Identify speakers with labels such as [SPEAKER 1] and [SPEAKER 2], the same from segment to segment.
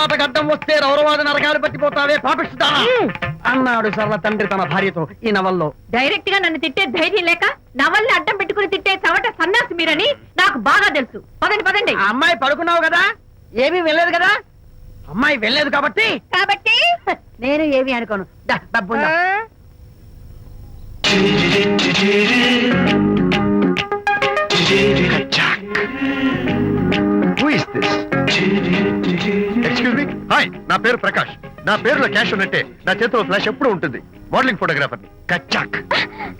[SPEAKER 1] మాట గడ్డం వస్తే రౌరవాద నరకాలు పట్టిపోతావే పాపిస్తానా అన్నాడు సరళ తండ్రి తన భార్యతో ఈ నవల్లో.
[SPEAKER 2] డైరెక్ట్ గా నన్ను తిట్టే ధైర్యం లేక నవల్ని అడ్డం పెట్టుకుని తిట్టే చవట సన్నాసి మీరని నాకు బాగా తెలుసు. పదండి పదండి.
[SPEAKER 1] ఆ అమ్మాయి పడుకున్నావు కదా, ఏమీ వెళ్ళలేదు కదా. అమ్మాయి వెళ్ళలేదు కాబట్టి
[SPEAKER 2] కాబట్టి
[SPEAKER 1] నేను ఏమీ అనుకోను. డబ్బు
[SPEAKER 3] హాయ్, నా పేరు ప్రకాష్. నా పేరులో క్యాష్ ఉన్నట్టే నా చేతిలో ఫ్లాష్ ఎప్పుడు ఉంటుంది. మోడలింగ్ ఫోటోగ్రాఫర్ కచ్చాక్.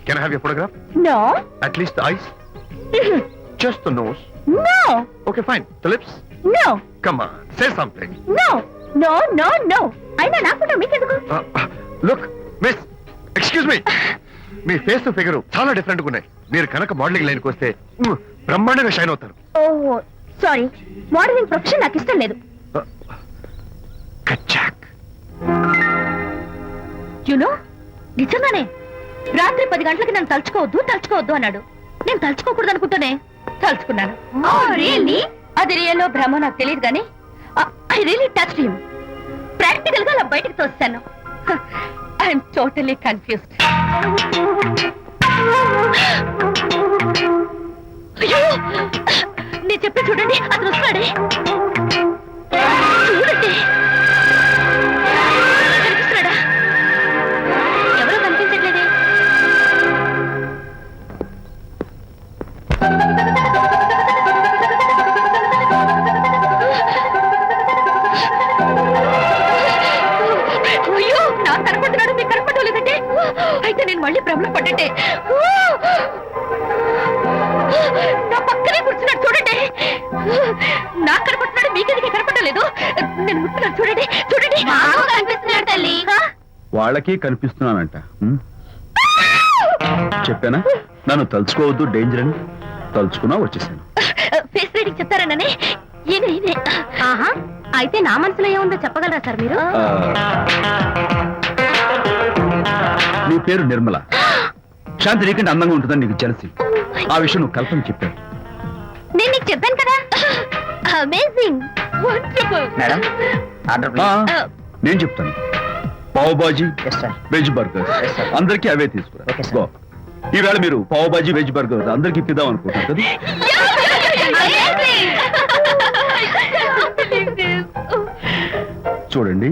[SPEAKER 3] Can I have your photograph?
[SPEAKER 2] No.
[SPEAKER 3] At least the eyes, just the nose.
[SPEAKER 2] No.
[SPEAKER 3] Okay fine. The lips?
[SPEAKER 2] No.
[SPEAKER 3] Come on, say something.
[SPEAKER 2] No no no no. అయినా నా ఫోటో మీకెందుకు?
[SPEAKER 3] Look miss, excuse me. మీ face figure చాలా different గా ఉన్నాయి. మీరు కనుక modelling లైన్కి వస్తే బ్రహ్మాండంగా షైన్ అవుతారు.
[SPEAKER 2] ఓహో సారీ, మోడలింగ్ ప్రొఫెషన్ నాకు ఇష్టం లేదు.
[SPEAKER 3] కచ్చాక్.
[SPEAKER 2] యునో, నిజంగానే రాత్రి 10 గంటలకి నన్ను తలుచుకోవద్దు అన్నాడు. నేను తలుచుకోకూడదు అనుకుంటానే తలుచుకున్నాను. అది రియల్లో భ్రమ నాకు తెలియదు కానీ I really touched him. Practical గా అలా బయటకు తోస్తాను. I'm totally confused. అయ్యో, నేను చెప్పి చూడండి, అతను వస్తాడే. చూడండి, కనిపిస్తున్నాడా? ఎవరో కనిపించట్లేదే. అయ్యో, నాకు కనపడుతున్నాడు, మీకు కనపడలేదంటే అయితే నేను మళ్ళీ భ్రమలో పడ్డట్టే. నా పక్కనే కూర్చున్నాడు చూడండి. నాకు కనపడుతున్నాడు, మీకెందుకే కనపడలేదు? నేను ముట్టున్నాను చూడండి. చూడండి, కనిపిస్తున్నాడు తల్లి.
[SPEAKER 4] వాళ్ళకి కనిపిస్తున్నానంట. చెప్పానా నన్ను తలుచుకోవద్దు, డేంజర్ అని. తలుచుకున్నా వచ్చేసాను.
[SPEAKER 2] ఫేస్ రీడింగ్ చెప్తారననే. ఆహా, అయితే నా మనసులో ఏముందో చెప్పగలరా సార్ మీరు?
[SPEAKER 4] నీ పేరు నిర్మల. శాంతి నీకంటే అందంగా ఉంటుందని నీకు తెలిసి ఆ విషయం నువ్వు కల్పన చెప్పాను.
[SPEAKER 2] నేను నీకు చెప్పాను కదా. Amazing, wonderful.
[SPEAKER 1] మేడం, ఆర్డర్
[SPEAKER 4] నేను చెప్తాను. పావ్ బాజీ, వెజ్ బర్గర్, అందరికీ అవే తీసుకురా. గో. ఈవేళ మీరు పావ్ బాజీ, వెజ్ బర్గర్ అందరికీ ఇప్పిద్దాం అనుకుంటారు కదా. చూడండి,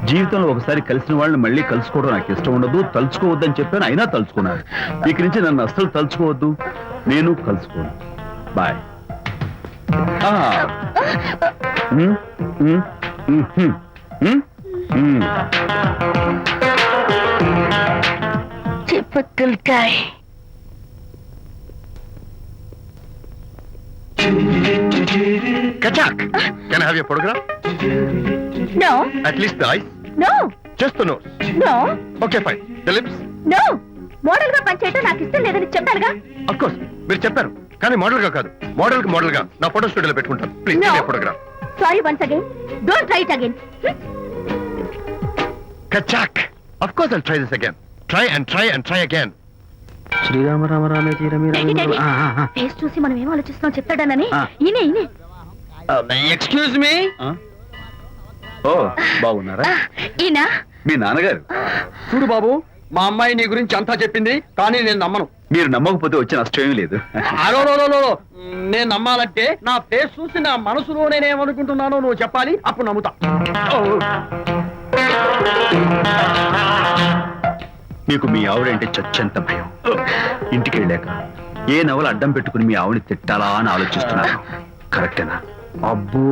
[SPEAKER 4] జీవితంలో ఒకసారి కలిసిన వాళ్ళని మళ్ళీ కలుసుకోవడం నాకు ఇష్టం ఉండదు. తలుచుకోవద్దని చెప్పాను, అయినా తలుచుకున్నాను. ఇక నుంచి నన్ను అస్సలు తలుచుకోవద్దు, నేను కలుసుకోను. Bye.
[SPEAKER 2] Typical guy.
[SPEAKER 3] Kachak, can I have your photograph?
[SPEAKER 2] No.
[SPEAKER 3] At least the eyes?
[SPEAKER 2] No.
[SPEAKER 3] Just the nose?
[SPEAKER 2] No.
[SPEAKER 3] Okay fine. The lips?
[SPEAKER 2] No. Model గా పనిచేయటం నాకు ఇష్టం లేదని చెప్పానుగా.
[SPEAKER 3] Of course, మీరు చెప్పారు. కానీ మోడల్ గా కాదు, మోడల్ కి మోడల్ గా నా ఫోటో స్టూడియోలో పెట్టుకుంటాను. Please
[SPEAKER 2] No.
[SPEAKER 3] Photograph.
[SPEAKER 2] Sorry once again. Don't try it again.
[SPEAKER 3] Kachak. Of course I'll try this again. Try and try and try again.
[SPEAKER 4] Sri Rama Rama రామే తీరమే
[SPEAKER 2] ఫేస్ చూసి మనం ఏం ఆలోచిస్తున్నాం చెప్తాడనని. ఈయనే.
[SPEAKER 1] Excuse me.
[SPEAKER 4] ఓ, బాగున్నారా?
[SPEAKER 2] ఈయన
[SPEAKER 4] మీ నాన్నగారు.
[SPEAKER 1] చూడు బాబు, మా అమ్మాయి నీ గురించి అంతా చెప్పింది, కానీ నేను నమ్మను.
[SPEAKER 4] మీరు నమ్మకపోతే వచ్చే నష్టం ఏమీ లేదు.
[SPEAKER 1] అలో నేను నమ్మాలంటే నా ఫేస్ చూసి నా మనసులో నేనేమనుకుంటున్నానో నువ్వు చెప్పాలి, అప్పుడు నమ్ముతా.
[SPEAKER 4] మీకు మీ ఆవిడంటే చచ్చెంత భయం. ఇంటికి వెళ్ళాక ఏ నవల అడ్డం పెట్టుకుని మీ ఆవిడని తిట్టాలా అని ఆలోచిస్తున్నారు. కరెక్టేనా?
[SPEAKER 5] అబ్బో,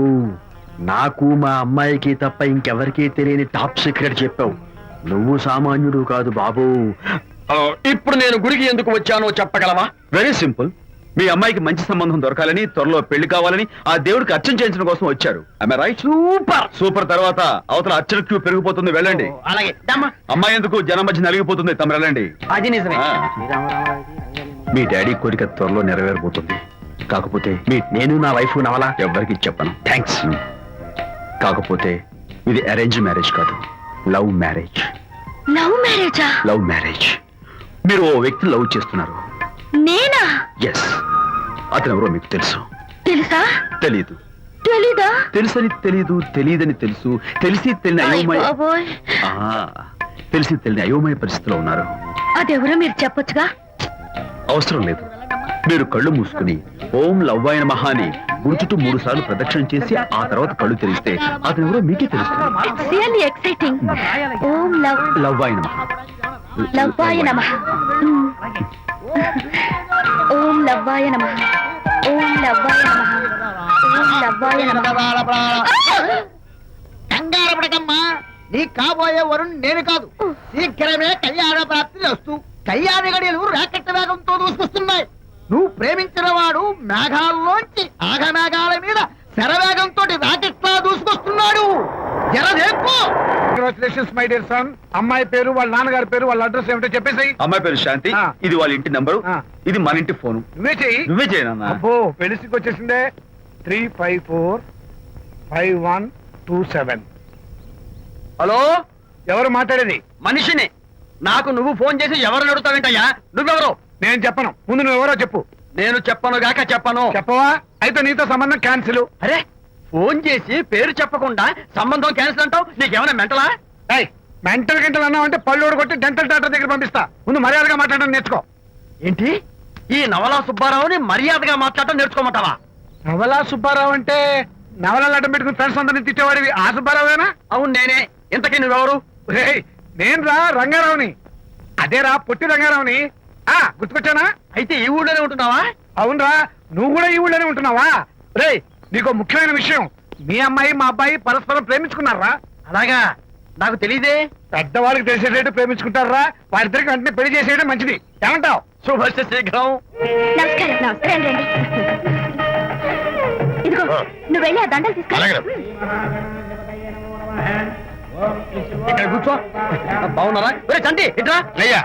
[SPEAKER 5] నాకు మా అమ్మాయికి తప్ప ఇంకెవరికీ తెలియని టాప్ సీక్రెట్ చెప్పావు. నువ్వు సామాన్యుడు కాదు బాబు.
[SPEAKER 1] ఇప్పుడు నేను గుడికి ఎందుకు వచ్చానో చెప్పగలవా?
[SPEAKER 4] Very simple. మీ అమ్మాయికి మంచి సంబంధం దొరకాలని, త్వరలో పెళ్లి కావాలని ఆ దేవుడికి అర్చన చేయించడం కోసం వచ్చారు. రైట్? సూపర్. తర్వాత అవతల అర్చన క్యూ పెరిగిపోతుంది, వెళ్ళండి.
[SPEAKER 1] అలాగే.
[SPEAKER 4] అమ్మాయి ఎందుకు జనం మధ్య నలిగిపోతుంది, తమ వెళ్ళండి.
[SPEAKER 1] అది నిజమే.
[SPEAKER 4] మీ డాడీ కోరిక త్వరలో నెరవేరబోతుంది. కాకపోతే నేను నా వైఫ్ నవలా ఎవ్వరికి చెప్పను. థ్యాంక్స్. కాకపోతే ఇది అరేంజ్ మ్యారేజ్ కాదు, లవ్ మ్యారేజ్.
[SPEAKER 2] లవ్ మ్యారేజా?
[SPEAKER 4] Love marriage. మీరు ఓ వ్యక్తి లవ్ చేస్తున్నారు.
[SPEAKER 2] నేనా?
[SPEAKER 4] ఎస్. అతను ఎవరో మీకు తెలుసు?
[SPEAKER 2] తెలుసా?
[SPEAKER 4] తెలీదు.
[SPEAKER 2] తెలీదా?
[SPEAKER 4] తెలుసని తెలీదు, తెలియదని తెలుసు, తెలిసి తెలియని అయోమయ
[SPEAKER 2] బాబోయ్,
[SPEAKER 4] తెలిసి తెలియని అయోమయ పరిస్థితిలో ఉన్నారు.
[SPEAKER 2] అదెవరో మీరు చెప్పొచ్చుగా.
[SPEAKER 4] అవసరం లేదు. మీరు కళ్ళు మూసుకుని ఓం లవ్వాయ నమః అని గుర్చుటూ 3 సార్లు ప్రదక్షిణ చేసి ఆ తర్వాత కళ్ళు తెరిస్తే అతను ఎవరో మీకే తెలుస్తుంది.
[SPEAKER 2] It's really exciting. ఓం
[SPEAKER 4] లవ్వాయ నమః.
[SPEAKER 2] లవ్వాయ నమః. ఓం లవ్వాయ నమః. ఓం లవ్వాయ నమః. ఓం లవ్వాయ నమః.
[SPEAKER 1] కంగారు పడకమ్మా, నీ కాబోయే వరుణ్ నేను కాదు. శీఘ్రమే కళ్యాణ ప్రాప్తి వస్తూ కళ్యాణ గడియలు రాకెట్ వేగంతో దూసుకొస్తున్నాయి. నువ్వు ప్రేమించిన వాడు మేఘాల్లోంచి ఆగమేఘాల మీద శరవేగంతో రాకెట్లా దూసుకొస్తున్నాడు.
[SPEAKER 3] Congratulations my dear son. అమ్మాయి పేరు, వాళ్ళ నాన్నగారి పేరు, వాళ్ళ అడ్రస్ ఏమిటో చెప్పేసి.
[SPEAKER 4] అమ్మాయి పేరు శాంతి, ఇది వాళ్ళ ఇంటి నంబరు, ఇది మన ఇంటి ఫోను.
[SPEAKER 3] నువ్వే చెయ్యి.
[SPEAKER 4] నువ్వే చేయనన్నా.
[SPEAKER 3] అబ్బో పెళ్లికి వచ్చేసిందే. 3545127.
[SPEAKER 1] హలో,
[SPEAKER 3] ఎవరు మాట్లాడేది?
[SPEAKER 1] మనిషిని. నాకు నువ్వు ఫోన్ చేసి ఎవరు అడుగుతావేంటయ్యా? నువ్వెవరు?
[SPEAKER 3] నేను చెప్పను. ముందు నువ్వు ఎవరో చెప్పు.
[SPEAKER 1] నేను చెప్పను గాక చెప్పను.
[SPEAKER 3] చెప్పవా? అయితే నీతో సంబంధం క్యాన్సిల్.
[SPEAKER 1] అరే, ఫోన్ చేసి పేరు చెప్పకుండా సంబంధం క్యాన్సిల్ అంటావు? నీకేమైనా మెంటలా?
[SPEAKER 3] మెంటల్ గింటల్ అన్నావు అంటే పళ్ళు కొట్టి డెంటల్ డాక్టర్ దగ్గర పంపిస్తా. ముందు మర్యాదగా మాట్లాడడం నేర్చుకో.
[SPEAKER 1] ఏంటి, ఈ నవలా సుబ్బారావుని మర్యాదగా మాట్లాడటం నేర్చుకోమంటావా?
[SPEAKER 3] నవలా సుబ్బారావు అంటే నవలాలు అడ్డం పెట్టుకుని ఫ్రెండ్స్ అందరిని తిట్టేవాడివి ఆ సుబ్బారావేనా?
[SPEAKER 1] అవును నేనే. ఇంతకీ నువ్వెవరు?
[SPEAKER 3] నేను రా రంగారావుని. అదేరా పొట్టి రంగారావుని. గుర్తుకొచ్చానా?
[SPEAKER 1] అయితే ఈ ఊళ్ళోనే ఉంటున్నావా?
[SPEAKER 3] అవునరా, నువ్వు కూడా ఈ ఊళ్ళోనే ఉంటున్నావా? రే, నీకు ముఖ్యమైన విషయం. మీ అమ్మాయి మా అబ్బాయి పరస్పరం ప్రేమించుకున్నారా?
[SPEAKER 1] అలాగా, నాకు తెలీదే.
[SPEAKER 3] పెద్దవాళ్ళకి తెలిసేటట్టు ప్రేమించుకుంటారా? వారిద్దరికి వెంటనే పెళ్లి చేసేయడం మంచిది. ఏమంటావు?
[SPEAKER 1] శుభస్య శీఘ్రం.
[SPEAKER 2] నమస్కారం. నమస్కారం. రండి. ఇదిగో, నువ్వు వెళ్ళి ఆ దండలు తీసుకో.
[SPEAKER 1] ఇక్కడ కూర్చో. బాగున్నారా? చంటి ఇట్రా.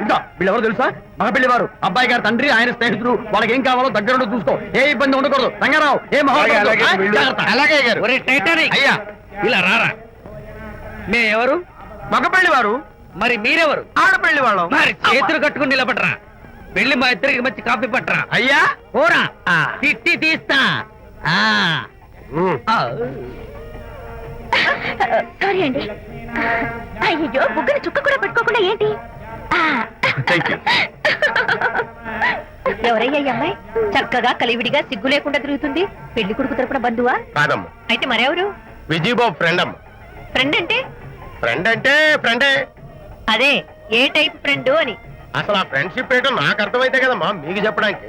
[SPEAKER 1] ఇద్దా, వీళ్ళెవరో తెలుసా? మగ పెళ్లివారు, అబ్బాయి గారి తండ్రి, ఆయన స్నేహితుడు. వాళ్ళకి ఏం కావాలో దగ్గర చూసుకో. ఏ ఇబ్బంది ఉండకూడదు. రంగారావు, ఏ
[SPEAKER 3] అలాగే గారు.
[SPEAKER 1] అయ్యా ఇలా రారా. మేమెవరు? మగ పెళ్లివారు. మరి మీరెవరు? ఆడపెళ్లి వాళ్ళం. మరి చేతులు కట్టుకుని నిలబడరా. వెళ్ళి మా ఇద్దరికి మంచి కాఫీ పట్టరా. అయ్యా పోరా, తిట్టి తీస్తా.
[SPEAKER 2] సారీ అండి. అయ్యో, బుగ్గని చుక్క కూడా పెట్టుకోకుండా ఏంటి? ఎవరయ్యా ఈ అమ్మాయి? చక్కగా కలివిడిగా సిగ్గు లేకుండా తిరుగుతుంది. పెళ్లి కొడుకు తరపున బంధువా?
[SPEAKER 3] కాదమ్మ,
[SPEAKER 2] అయితే మరెవరు?
[SPEAKER 3] విజయబాబు ఫ్రెండ్ అమ్మ.
[SPEAKER 2] ఫ్రెండ్ అంటే?
[SPEAKER 3] ఫ్రెండ్ అంటే ఫ్రెండే.
[SPEAKER 2] అదే, ఏ టైప్ ఫ్రెండ్ అని.
[SPEAKER 3] అసలు ఆ ఫ్రెండ్షిప్ ఏంటో నాకు అర్థమైతే కదమ్మా మీకు చెప్పడానికి.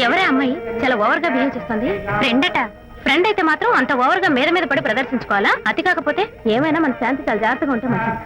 [SPEAKER 2] ఎవరే అమ్మాయి చాలా ఓవర్ గా బిహేవ్ చేస్తుంది? ఫ్రెండ్ అట. ఫ్రెండ్ అయితే మాత్రం అంత ఓవర్ గా మీద మీద పడి ప్రదర్శించుకోవాలా? అతి కాకపోతే ఏమైనా మన శాంతి చాలా జాగ్రత్తగా ఉంటే మంచిది.